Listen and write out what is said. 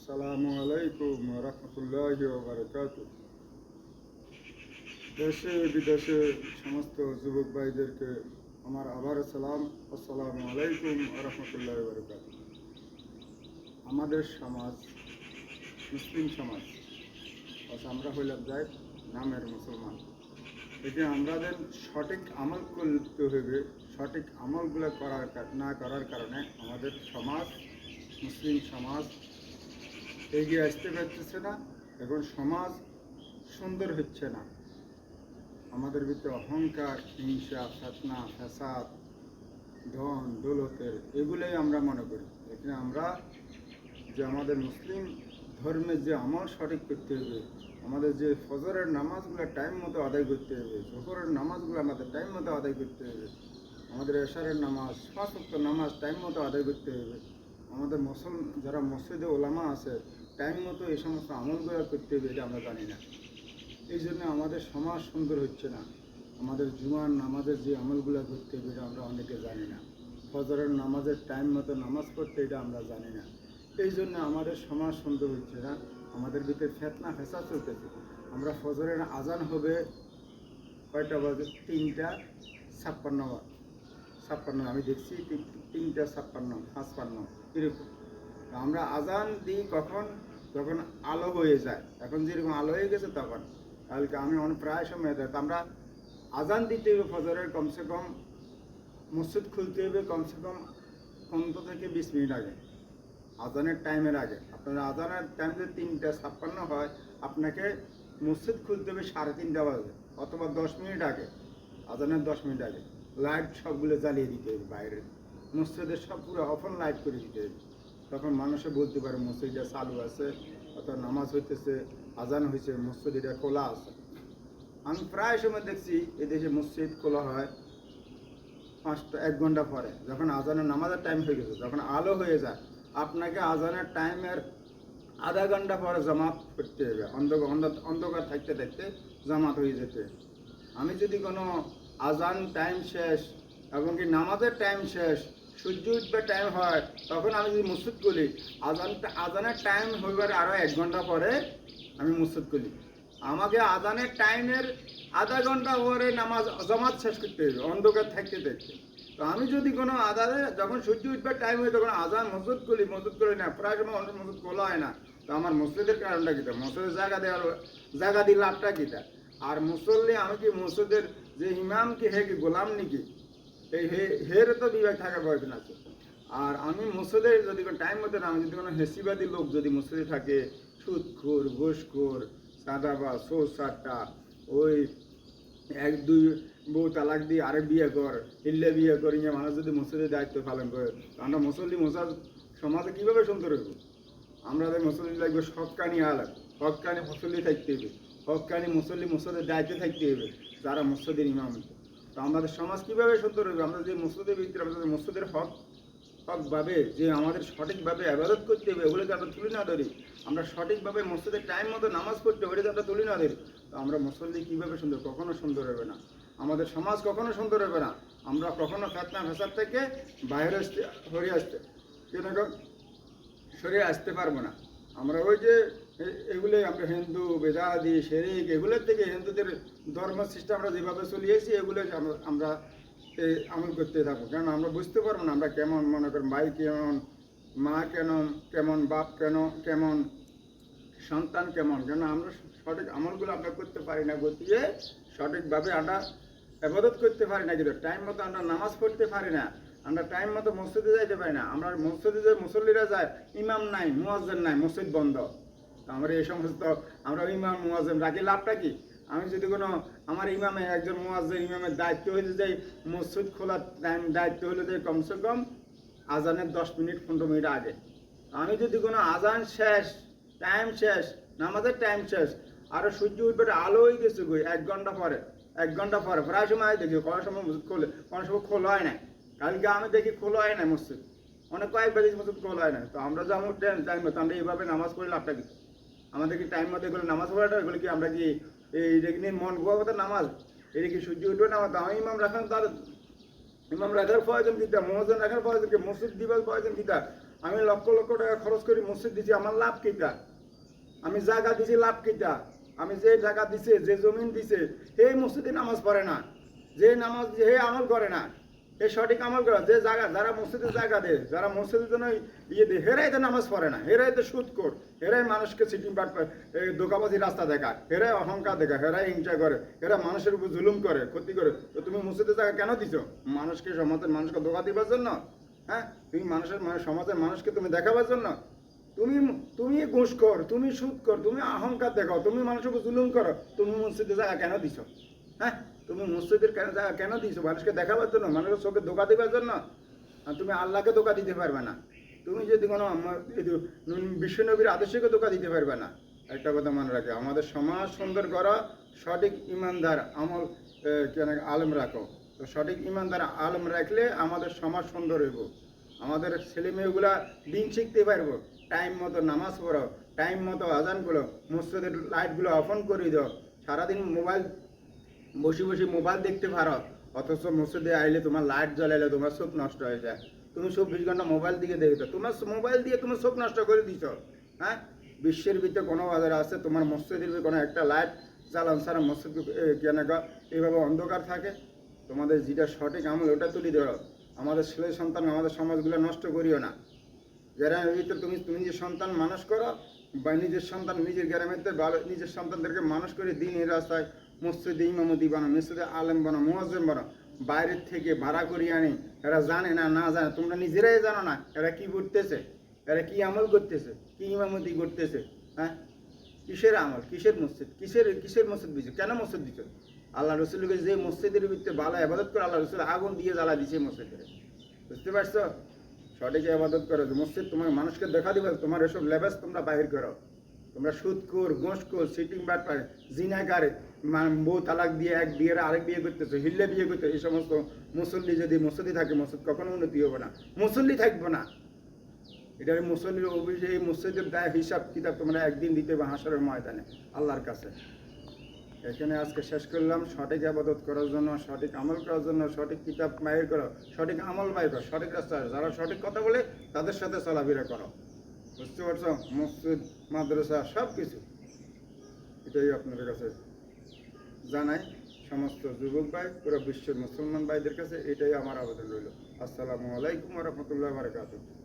আসসালামু আলাইকুম রহমতুল্লাহি ওয়া বারাকাতুহু। দেশে বিদেশে সমস্ত যুবক ভাইদেরকে আমার আবার সালাম। আসসালামু আলাইকুম রহমতুল্লাহি ওয়া বারাকাতুহু। আমাদের সমাজ মুসলিম সমাজ, আমরা হইলাম যাই নামের মুসলমান। এটি আমাদের সঠিক আমল করতে হবে। সঠিক আমলগুলো না করার কারণে আমাদের সমাজ, মুসলিম সমাজ এগিয়ে আসতে পারতেছে না। এখন সমাজ সুন্দর হচ্ছে না। আমাদের ভিতরে অহংকার, হিংসা, ফিতনা, ফাসাদ, ধন দৌলতের এগুলোই আমরা মনে করি। এখানে আমরা যে আমাদের মুসলিম ধর্মের যে আমল সঠিক করতে হবে, আমাদের যে ফজরের নামাজগুলো টাইম মতো আদায় করতে হবে, জোহরের নামাজগুলো আমাদের টাইম মতো আদায় করতে হবে, আমাদের এশারের নামাজ, 5 ওয়াক্ত নামাজ টাইম মতো আদায় করতে হবে, আমাদের যারা মসজিদে ওলামা আছে টাইম মতো এই সমস্ত আমলগুলো করতে হবে, এটা আমরা জানি না। এই জন্য আমাদের সমাজ সুন্দর হচ্ছে না। আমাদের জুমার নামাজের যে আমলগুলো করতে হবে এটা আমরা অনেকে জানি না। ফজরের নামাজের টাইম মতো নামাজ পড়তে এটা আমরা জানি না। এই জন্য আমাদের সমাজ সুন্দর হচ্ছে না। আমাদের ভিতরে ফিতনা ফাসাদ চলতেছে। আমরা ফজরের আজান হবে কয়টা বাজে? 3:56 আমি দেখছি 3:56, 55 এরকম। আমরা আজান দিই কখন? যখন আলো হয়ে যায়। এখন যেরকম আলো হয়ে গেছে তখন। কালকে আমি প্রায় সময় দেয় আমরা আজান দিতে হবে ফজরের কমসে কম, মসজিদ খুলতে হবে কমসে কম 15 থেকে 20 মিনিট আগে, আজানের টাইমের আগে। আপনার আজানের টাইম যদি 3:56 হয়, আপনাকে মসজিদ খুলতে হবে 3:30 বাজে অথবা 10 মিনিট আগে, আজানের 10 মিনিট আগে। লাইট সবগুলো জ্বালিয়ে দিতে হবে, বাইরে মসজিদের সব পুরো অফন লাইট করে দিতে হবে। তখন মানুষে বলতে পারে মসজিদটা চালু আছে, অথবা নামাজ হইতেছে, আজান হয়েছে, মসজিদ এটা খোলা আছে। আমি প্রায় সময় দেখছি এদেশে মসজিদ খোলা হয় 1 ঘন্টা পরে, যখন আজানের নামাজের টাইম হয়ে গেছে, যখন আলো হয়ে যায়। আপনাকে আজানের টাইমের আধা ঘন্টা পরে জামাত করতে হবে। অন্ধকার থাকতে থাকতে জামাত হয়ে যেতে। আমি যদি কোনো আজান টাইম শেষ এবং কি নামাজের টাইম শেষ, সূর্য উঠবার টাইম হয়, তখন আমি যদি মসজিদ করি, আজানের টাইম হইবার আরও 1 ঘন্টা পরে আমি মসজিদ করি। আমাকে আজানের টাইমের আধা ঘন্টা পরে জামাত শেষ করতে হবে, অন্ধকার থাকতে থাকতে। তো আমি যদি কোনো আজানে যখন সূর্য উঠবার টাইম হয় তখন আজান মসজিদ করি না, প্রায় সময় অন্য মসজিদ খোলা হয় না। তো আমার মসজিদের কারণটা কীটা? মসজিদের জায়গা দিয়ে লাভটা কীটা? আর মুসল্লি আমি কি মসজিদের যে ইমাম কি হে কি গোলাম নাকি? এই হের তো বিভাগ থাকার প্রয়োজন আছে। আর আমি মসজিদের যদি কোনো টাইম মতো না, আমি যদি কোনো হেসিবাদী লোক যদি মসজিদে থাকে, সুদখোর, ঘুষখোর, সাদাবাজ, সোসাট্টা, ওই 1-2 বউ তালাক দিয়ে আরেক বিয়ে কর, বিয়ে করি, মানুষ যদি মসজিদের দায়িত্ব পালন করে, আমরা মুসল্লি সমাজে কীভাবে সুন্দর হইব? আমাদের মুসল্লি লাগবে হক্কানি আলাপ, হক্কানি মুসল্লি থাকতে হবে, হক্কানি মুসল্লির দায়িত্বে থাকতে হবে, যারা মসজিদের ইমাম। তো আমাদের সমাজ কীভাবে সুন্দর হবে? আমরা যে মসজিদের ভিতরে আমাদের মসজিদের হকভাবে যে আমাদের সঠিকভাবে ইবাদত করতে হবে, ওগুলোকে আমরা তুলে না ধরি। আমরা সঠিকভাবে মসজিদের টাইম মতো নামাজ পড়তে হবে, ওটাকে আমরা তুলে না ধরি। তো আমরা মুসল্লি কীভাবে সুন্দর? কখনো সুন্দর হবে না। আমাদের সমাজ কখনো সুন্দর হবে না। আমরা কখনো ফিতনা ফাসাদ থেকে বাইরে সরিয়ে আসতে পারবো না। আমরা ওই যে এগুলোই আমরা হিন্দু, বেদাদি, শেরিক, এগুলোর থেকে হিন্দুদের ধর্ম সিস্টেম আমরা যেভাবে চলিয়েছি, এগুলো আমরা আমল করতে থাকবো। কারণ আমরা বুঝতে পারবো না আমরা কেমন, মনে করেন ভাই কেমন, মা কেমন, বাপ কেমন, সন্তান কেমন। কেন আমরা সঠিক আমলগুলো আমরা করতে পারি না, গতিয়ে সঠিকভাবে আমরা ইবাদত করতে পারি না, কিন্তু টাইম মতো আমরা নামাজ পড়তে পারি না, আমরা টাইম মতো মসজিদে যাইতে পারি না। আমরা মসজিদে যে মুসল্লিরা যায়, ইমাম নাই, মুয়াজ্জিন নাই, মসজিদ বন্ধ। তো আমরা এই সমস্ত আমরা ইমাম মুয়াজ্জিন রাখি লাভটা কি? আমি যদি কোনো আমার একজন মুয়াজ্জিন ইমামের দায়িত্ব হয়ে যে মসজিদ খোলার টাইম দায়িত্ব হলে যে কমসে কম আজানের 10 মিনিট 15 মিনিট আগে। আমি যদি কোনো আজান শেষ, টাইম শেষ, নামাজের টাইম শেষ, আরও সূর্য উঠবে আলো হয়ে গেছে 1 ঘন্টা পরে, 1 ঘন্টা পরে প্রায় সময় দেখি কোনো সময় মসজিদ খোলে, কোনো সময় খোলা হয় না। কালকে আমি দেখি খোলা হয় না মসজিদ, কয়েকবার দেখি মসজিদ খোলা হয় না। তো আমরা যেমন টাইম মতো আমরা এইভাবে নামাজ পড়লে লাভটা কি? আমাদের কি টাইম মতো এগুলো নামাজ পড়াটা, এগুলো কি আমরা কি এইটাকে নিয়ে মন গোয়া নামাজ? এটা কি সূর্য উঠবে নামাজ? আমি ইমাম রাখার প্রয়োজন কিতা, মহাজন রাখার প্রয়োজন কি, মসজিদ দিবার প্রয়োজন কিতা? আমি লক্ষ লক্ষ টাকা খরচ করি মসজিদ দিছি, আমার লাভ কিটা? আমি জায়গা দিছি, লাভ কিটা? আমি যে জায়গা দিছে, যে জমিন দিছে, এই মসজিদে নামাজ পড়ে না, যে নামাজ হে আমল করে না, এই সঠিক আমল করে, যে জায়গা যারা মসজিদের জায়গা দেয়, যারা মসজিদের জন্য ইয়ে দেয়, হেরাই তো নামাজ পড়ে না, হেরাই তো সুদ কর, হেরাই মানুষকে সিটিং পাট দোকাবাজি রাস্তা দেখায়, হেরাই অহংকার দেখায়, হেরাই হিংসা করে, হেরা মানুষের উপর জুলুম করে, ক্ষতি করে। তো তুমি মসজিদের জায়গা কেন দিছো? মানুষকে, সমাজের মানুষকে ধোকা দিবার জন্য? হ্যাঁ, তুমি মানুষের সমাজের মানুষকে তুমি দেখাবার জন্য? তুমি তুমি ঘুষখোর, তুমি সুদখোর, তুমি অহংকার দেখাও, তুমি মানুষের উপর জুলুম করো, তুমি মসজিদের জায়গা কেন দিছো? হ্যাঁ, তুমি মসজিদের জায়গা কেন দিছো? মানুষকে দেখাবার জন্য, মানুষের চোখে ধোকা দেবার জন্য? আর তুমি আল্লাহকে ধোকা দিতে পারবে না। তুমি যদি কোনো বিশ্বনবীর আদর্শকে ধোকা দিতে পারবে না। একটা কথা মনে রাখে, আমাদের সমাজ সুন্দর করো, সঠিক ইমানদার আমল কেন আলেম রাখো। তো সঠিক ইমানদার আলেম রাখলে আমাদের সমাজ সুন্দর হইব। আমাদের ছেলে মেয়েগুলা দিন শিখতে পারবো, টাইম মতো নামাজ পড়ো, টাইম মতো আজান করো, মসজিদের লাইটগুলো অফন করে দাও। সারাদিন মোবাইল বসে বসে মোবাইল দেখতে পারো, অথচ মসজিদে আইলে তোমার লাইট জ্বালাইলে তোমার চোখ নষ্ট হয়ে যায়। তুমি 24 ঘন্টা মোবাইল দিকে দেখো, তোমার মোবাইল দিয়ে তোমার চোখ নষ্ট করে দিছ। হ্যাঁ, বিশ্বের ভিতরে কোনো বাজার আছে তোমার মসজিদের কোনো একটা লাইট জ্বালান ছাড়া মসজিদ কেন এইভাবে অন্ধকার থাকে? তোমাদের যেটা সঠিক আমল ওটা তুলে ধরো। আমাদের ছেলে সন্তান, আমাদের সমাজগুলো নষ্ট করিও না। গ্রামের ভিতরে তুমি তুমি নিজের সন্তান মানুষ করো, বা নিজের সন্তান নিজের গ্রামের ভালো, নিজের সন্তানদেরকে মানুষ করে দিনের রাস্তায় মসজিদে ইমামতি বানো, মসজিদে আলেম বানো, মুয়াজ্জিম বানো। বাইরের থেকে ভাড়া করিয়ে আনি, এরা জানে না, না জানে, তোমরা নিজেরাই জানো না এরা কি করতেছে, এরা কি আমল করতেছে, কি ইমামতি করতেছে। হ্যাঁ, কিসের আমল, কিসের মসজিদ, কিসের কিসের মসজিদ দিচ্ছে? কেন মসজিদ দিচ্ছ? আল্লাহ রসুলকে যে মসজিদের ভিতরে ভালো আবাদত করে, আল্লাহ রসুল আগুন দিয়ে জ্বালা দিচ্ছে মসজিদের। বুঝতে পারছো? সঠিক আবাদত করো। মসজিদ তোমার মানুষকে দেখা দিবে, তোমার এসব লেবাস তোমরা বাহির করো। তোমরা সুদখোর, ঘুষখোর, সিটিং বাট পারে, জিনাকারে, বউ তালাক দিয়ে এক বিয়ের আরেক বিয়ে করতেছে, হিল্লে বিয়ে করতে, এই সমস্ত মুসল্লি যদি মসজিদে থাকে, মসজিদ কখনো উন্নতি হবে না, মুসল্লি থাকবে না। এটা মুসল্লির অভিযোগ, এই মসজিদের দায় হিসাব কিতাব তোমরা একদিন দিতে হবে হাসরের ময়দানে আল্লাহর কাছে। এখানে আজকে শেষ করলাম। সঠিক আবাদত করার জন্য, সঠিক আমল করার জন্য, সঠিক কিতাব বাইর করো, সঠিক আমল বাইর করো, সঠিক রাস্তা, যারা সঠিক কথা বলে তাদের সাথে চলাফেরা করো। বুঝতে পারছো? মসজিদ, মাদ্রাসা, সব কিছু এটাই আপনাদের কাছে জানাই। সমস্ত যুবক ভাই, পুরো বিশ্বের মুসলমান ভাইদের কাছে এটাই আমার আবেদন রইল। আসসালামু আলাইকুম ওয়া রাহমাতুল্লাহি ওয়া বারাকাতুহু।